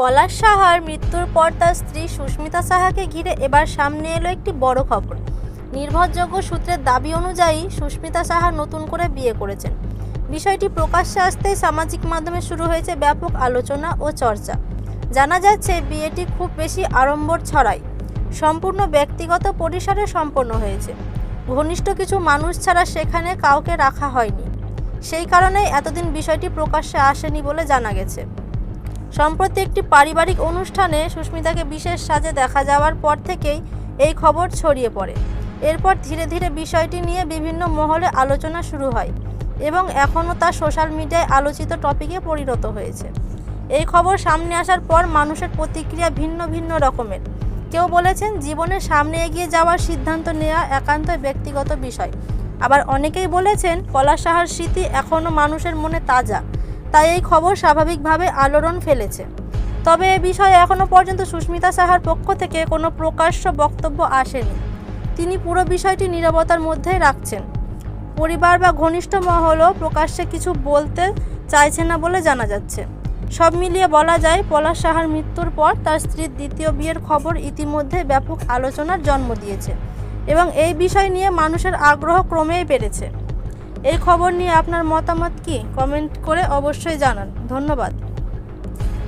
পলাশ সাহার মৃত্যুর পর তার স্ত্রী সুস্মিতা সাহাকে ঘিরে এবার সামনে এলো একটি বড় খবর। নির্ভরযোগ্য সূত্রের দাবি অনুযায়ী সুস্মিতা সাহা নতুন করে বিয়ে করেছেন। বিষয়টি প্রকাশ্যে আসতেই সামাজিক মাধ্যমে শুরু হয়েছে ব্যাপক আলোচনা ও চর্চা। জানা যাচ্ছে বিয়েটি খুব বেশি আড়ম্বর ছড়ায় সম্পূর্ণ ব্যক্তিগত পরিসরে সম্পন্ন হয়েছে। ঘনিষ্ঠ কিছু মানুষ ছাড়া সেখানে কাউকে রাখা হয়নি। সেই কারণেই এতদিন বিষয়টি প্রকাশ্যে আসেনি বলে জানা গেছে। সম্প্রতি একটি পারিবারিক অনুষ্ঠানে সুস্মিতাকে বিশেষ সাজে দেখা যাওয়ার পর থেকেই এই খবর ছড়িয়ে পড়ে। এরপর ধীরে ধীরে বিষয়টি নিয়ে বিভিন্ন মহলে আলোচনা শুরু হয় এবং এখনও তা সোশ্যাল মিডিয়ায় আলোচিত টপিকে পরিণত হয়েছে। এই খবর সামনে আসার পর মানুষের প্রতিক্রিয়া ভিন্ন ভিন্ন রকমের। কেউ বলেছেন জীবনের সামনে এগিয়ে যাওয়ার সিদ্ধান্ত নেওয়া একান্তই ব্যক্তিগত বিষয়, আবার অনেকেই বলেছেন পলাশ সাহার স্মৃতি এখনও মানুষের মনে তাজা, তাই এই খবর স্বাভাবিকভাবে আলোড়ন ফেলেছে। তবে এ বিষয়ে এখনও পর্যন্ত সুস্মিতা সাহার পক্ষ থেকে কোনো প্রকাশ্য বক্তব্য আসেনি। তিনি পুরো বিষয়টি নীরবতার মধ্যেই রাখছেন। পরিবার বা ঘনিষ্ঠ মহলও প্রকাশ্যে কিছু বলতে চাইছে না বলে জানা যাচ্ছে। সব মিলিয়ে বলা যায় পলাশ সাহার মৃত্যুর পর তার স্ত্রীর দ্বিতীয় বিয়ের খবর ইতিমধ্যে ব্যাপক আলোচনার জন্ম দিয়েছে এবং এই বিষয় নিয়ে মানুষের আগ্রহ ক্রমেই বেড়েছে। এই খবর নিয়ে আপনার মতামত কি? কমেন্ট করে অবশ্যই জানান। ধন্যবাদ।